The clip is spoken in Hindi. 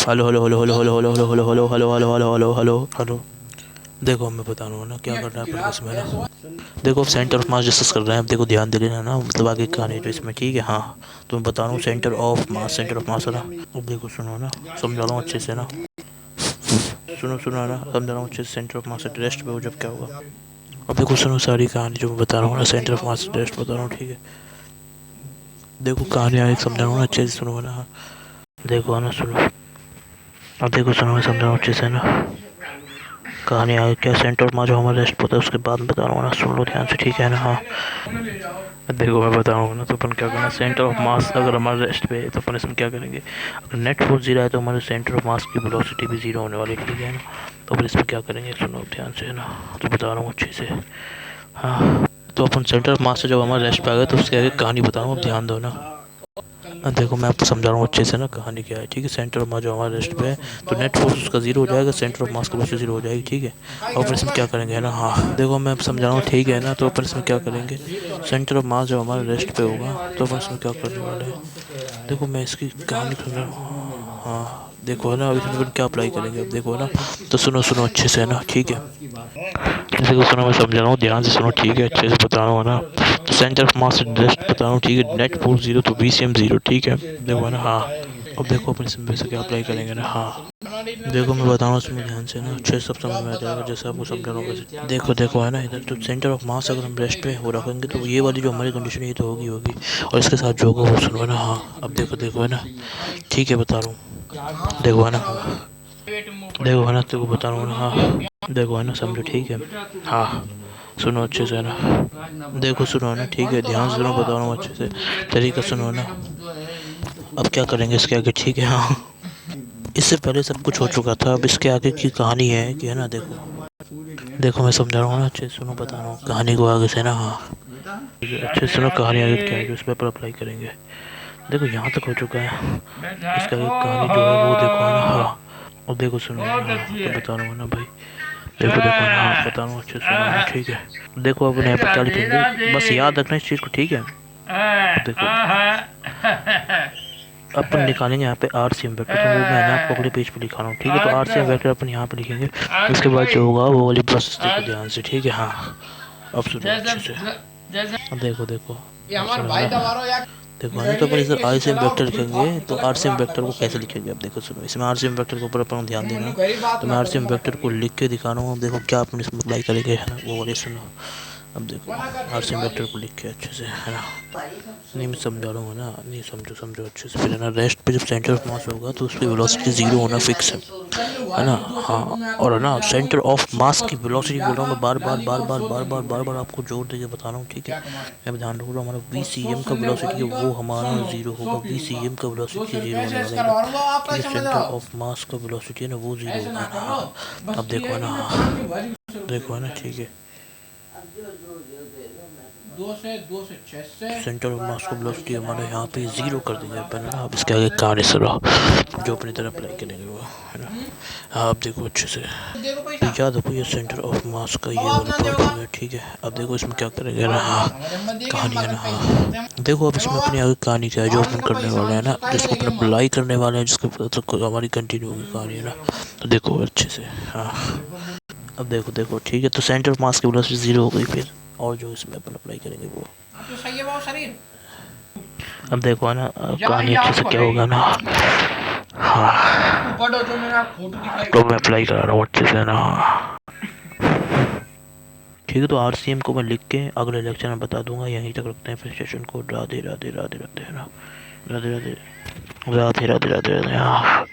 Hello hello hello hello hello hello hello hello hello hello hello hello hello hello hello. देखो मैं बता रहा हूँ ना क्या करना है आपको इसमें ना। देखो अब सेंटर ऑफ मास डिस्कस कर रहे हैं, अब देखो ध्यान दे लेना ना, मतलब आगे कहानी तो इसमें ठीक है। हाँ तो मैं बता रहा हूँ सेंटर ऑफ मास है ना। अब देखो सुनो ना, समझा रहा हूँ अच्छे से ना। सुनो सुनो ना, समझा रहा हूँ अच्छे से। सेंटर ऑफ मास से रेस्ट पे हो जब क्या होगा। अब देखो सुनो सारी कहानी जो मैं बता रहा हूँ ना, सेंटर ऑफ मास से रेस्ट बता रहा हूँ ठीक है। देखो कहानी आगे समझा रहा हूँ ना अच्छे से, सुनो ना। देखो ना सुनो, अब देखो सुनो मैं समझा रहा हूँ अच्छे से ना। कहानी आगे क्या, सेंटर ऑफ मास जो हमारा रेस्ट होता है उसके बाद में बता रहा हूँ ना, सुन लो ध्यान से ठीक है ना। हाँ देखो मैं बता रहा हूँ ना, तो अपन क्या करना, सेंटर ऑफ मास अगर हमारा रेस्ट पे है तो अपन इसमें क्या करेंगे। अगर नेट फोर्स जीरो है तो हमारे सेंटर ऑफ मास की वेलोसिटी भी जीरो होने वाली ठीक है ना। तो अपन इसमें क्या करेंगे, सुनो ध्यान से ना, तो बता रहा हूँ अच्छे से। हाँ तो अपन सेंटर ऑफ मास से जब हमारा रेस्ट पे आ गया तो उसके आगे कहानी बता रहा हूँ, अब ध्यान दो ना। देखो मैं आपको समझा रहा हूँ अच्छे से ना, कहानी क्या है ठीक है। सेंटर ऑफ मास जो हमारे रेस्ट पे है तो नेट फोर्स उसका जीरो हो जाएगा, सेंटर ऑफ मास का वेलोसिटी जीरो हो जाएगी ठीक है। और अपन इसमें क्या करेंगे है ना। हाँ देखो मैं समझा रहा हूँ ठीक है ना, तो अपन इसमें क्या करेंगे, सेंटर ऑफ मास जब हमारे रेस्ट पे होगा तो अपन इसमें क्या करने वाले हैं। देखो मैं इसकी कहानी समझा रहा हूँ। हाँ देखो है ना, अब इसमें अपन क्या अप्लाई करेंगे, अब देखो है ना। तो सुनो सुनो अच्छे से है ना ठीक है। देखो सुनो मैं समझा रहा हूँ, ध्यान से सुनो ठीक है, अच्छे से बता रहा हूँ ना। तो सेंटर ऑफ मास रेस्ट बता रहा हूँ ठीक है, नेट फोर्स जीरो तो VCM जीरो ठीक है। देखो है ना। हाँ अब देखो अपन इसमें से क्या अप्लाई करेंगे ना। हाँ देखो मैं बता रहा हूँ उसमें ध्यान से ना, अच्छे से सब समझ में आ जाएगा जैसे आपको समझा रहा हूँ वैसे। देखो देखो है ना, इधर तो सेंटर ऑफ मास अगर हम रेस्ट पे हो रखेंगे तो ये वाली जो हमारी कंडीशन है ये तो होगी होगी, और इसके साथ जो होगा वो सुनो है ना। हाँ अब देखो देखो है ना, ठीक है बता रहा हूँ। देखो है ना। हाँ देखो है ना, तेको बता रहा हूँ ना। हाँ देखो है ना, समझो ठीक है। हाँ सुनो अच्छे से ना, देखो सुनो ना ठीक है, ध्यान से सुनो बता रहा हूँ अच्छे से, तरीका सुनो ना। अब क्या करेंगे इसके आगे ठीक है। हाँ इससे पहले सब कुछ हो चुका था, अब इसके आगे की कहानी है कि है ना। देखो देखो मैं समझा रहा हूँ ना अच्छे से, सुनो बता रहा हूँ कहानी को आगे से ना। हाँ अच्छे से सुनो, कहानी आगे क्या है जो इस पेपर अप्लाई करेंगे। देखो यहाँ तक हो चुका है, इसका आगे कहानी जो है वो देखो है ना। हाँ और देखो सुनो हाँ, तो बता रहा हूँ ना भाई। देखो देखो ना, हाँ बता रहा हूँ अच्छे से सुनो ना ठीक है। देखो अब यहाँ पे क्या लिखेंगे, बस याद रखना इस चीज़ को ठीक है। देखो अपन निकालेंगे यहाँ पे RCM वेक्टर, तो वो मैं ना आपको अगले पेज पे लिखा रहा हूँ ठीक है। तो RCM वेक्टर अपन यहाँ पे लिखेंगे, उसके बाद जो होगा वो वाली प्रोसेस देखो ध्यान से ठीक है। हाँ अब सुनो अच्छे से, अब देखो देखो अब सुनो ना। देखो है ना, तो अपन इधर RCM वेक्टर लिखेंगे, तो RCM वेक्टर को कैसे लिखेंगे अब देखो सुनो, इसमें RCM वेक्टर के ऊपर अपन ध्यान देना। तो मैं RCM वेक्टर को लिख के दिखा रहा हूँ, अब देखो क्या अपन इसमें अप्लाई करेंगे है ना वो वाले सुनो। अब देखो RCM वेक्टर को लिख के अच्छे से है ना, नहीं मैं समझा रहा हूँ ना, नहीं समझो समझो अच्छे से फिर है ना। रेस्ट पे जब सेंटर ऑफ मास होगा तो उस पर वेलोसिटी जीरो होना फिक्स है ना। हाँ और है ना, सेंटर ऑफ मास की वेलोसिटी बोल रहा हूँ मैं, बार बार बार बार बार बार बार बार आपको जोर देके बता रहा हूँ ठीक है। मैं ध्यान रखो, हमारा VCM का वेलोसिटी है वो हमारा जीरो होगा, VCM का वेलोसिटी जीरो होने वाला है ना ठीक है। सेंटर ऑफ मास का वेलोसिटी है ना वो जीरो होगा है ना। हाँ अब देखो है ना। हाँ देखो है ना ठीक है, सेंटर ऑफ मास को वेलोसिटी हमारे यहाँ पे जीरो कर दिया अपन है ना। अब इसके आगे कहानी सुनो जो अपनी तरह अप्लाई करेंगे वो है ना। हाँ अब देखो अच्छे से, याद रखो ये सेंटर ऑफ मास का ये वाला पार्ट हो गया ठीक है। अब देखो इसमें क्या करेंगे ना। हाँ कहानी है ना। हाँ देखो अब इसमें अपनी आगे कहानी क्या है जो अपन करने वाले हैं ना, जिसको अपन अप्लाई करने वाले हैं, जिसके तो हमारी कंटिन्यू होगी कहानी है ना। तो देखो अच्छे से। हाँ अब देखो देखो ठीक है, तो सेंटर ऑफ मास की वेलोसिटी जीरो हो गई फिर, और जो इसमें अपन अप्लाई करेंगे वो। अब देखो है ना, कहानी अच्छे से क्या होगा ना। हाँ तो मैं अप्लाई करा रहा हूँ अच्छे से ना। ठीक है तो RCM को मैं लिख के अगले लेक्चर में बता दूंगा, यहीं तक रखते हैं फिर सेशन को। राधे राधे राधे राधे है ना, राधे राधे राधे राधे राधे राधे हाँ।